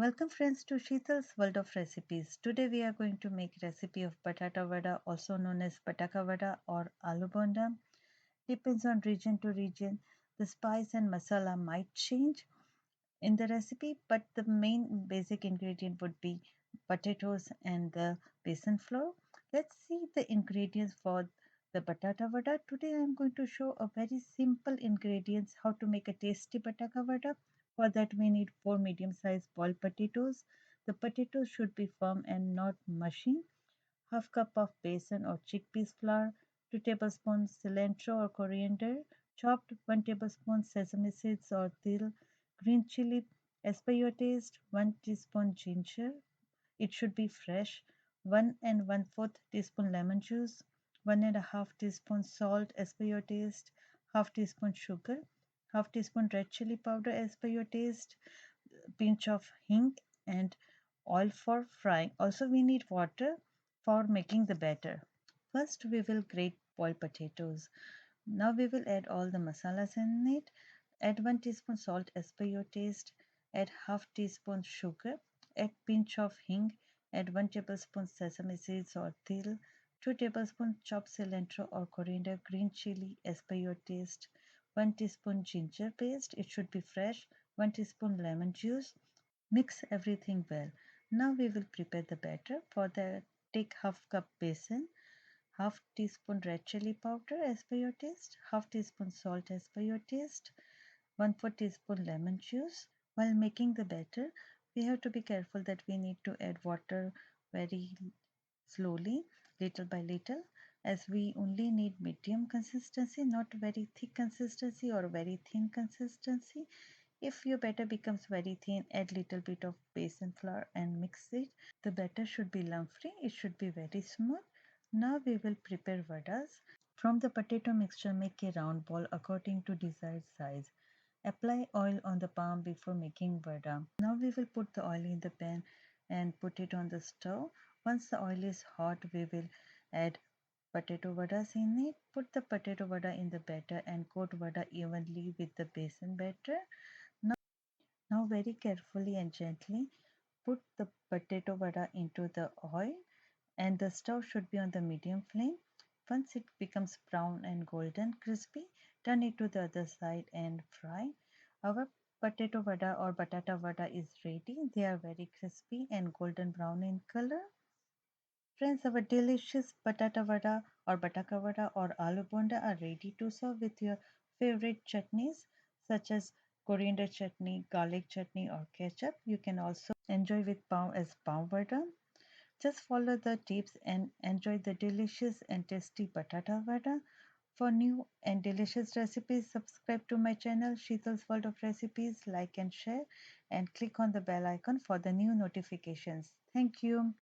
Welcome friends to Sheetal's World of Recipes. Today we are going to make recipe of Batata Vada, also known as Bataka Vada or Aloo Bonda. Depends on region to region. The spice and masala might change in the recipe, but the main basic ingredient would be potatoes and the besan flour. Let's see the ingredients for the Batata Vada. Today I am going to show a very simple ingredients how to make a tasty Bataka Vada. For that we need 4 medium-sized boiled potatoes. The potatoes should be firm and not mushy. Half cup of besan or chickpeas flour, 2 tablespoons cilantro or coriander, chopped 1 tablespoon sesame seeds or til, green chili as per your taste, 1 teaspoon ginger, it should be fresh, 1 and 1/4 teaspoon lemon juice, 1 and a half teaspoon salt as per your taste, half teaspoon sugar, half teaspoon red chili powder as per your taste, pinch of hing and oil for frying. Also we need water for making the batter. First we will grate boiled potatoes. Now we will add all the masalas in it. Add 1 teaspoon salt as per your taste. Add half teaspoon sugar. Add pinch of hing. Add 1 tablespoon sesame seeds or til. 2 tablespoon chopped cilantro or coriander green chili as per your taste. 1 teaspoon ginger paste. It should be fresh. 1 teaspoon lemon juice. Mix everything well. Now we will prepare the batter. For that, take half cup besan, half teaspoon red chili powder as per your taste, half teaspoon salt as per your taste, 1/4 teaspoon lemon juice. While making the batter, we have to be careful that we need to add water very slowly, little by little, as we only need medium consistency, not very thick consistency or very thin consistency. If your batter becomes very thin, add little bit of besan flour and mix it. The batter should be lump free. It should be very smooth. Now we will prepare vadas. From the potato mixture, make a round ball according to desired size. Apply oil on the palm before making vada. Now we will put the oil in the pan and put it on the stove. Once the oil is hot, we will add potato vadas in it. Put the potato vada in the batter and coat vada evenly with the besan batter. Now very carefully and gently put the potato vada into the oil and the stove should be on the medium flame. Once it becomes brown and golden crispy, turn it to the other side and fry. Our potato vada or batata vada is ready. They are very crispy and golden brown in color. Friends, our delicious batata vada or bataka vada or aloo bonda are ready to serve with your favorite chutneys such as coriander chutney, garlic chutney or ketchup. You can also enjoy with pav as pav vada. Just follow the tips and enjoy the delicious and tasty batata vada. For new and delicious recipes, subscribe to my channel Sheetal's World of Recipes, like and share, and click on the bell icon for the new notifications. Thank you.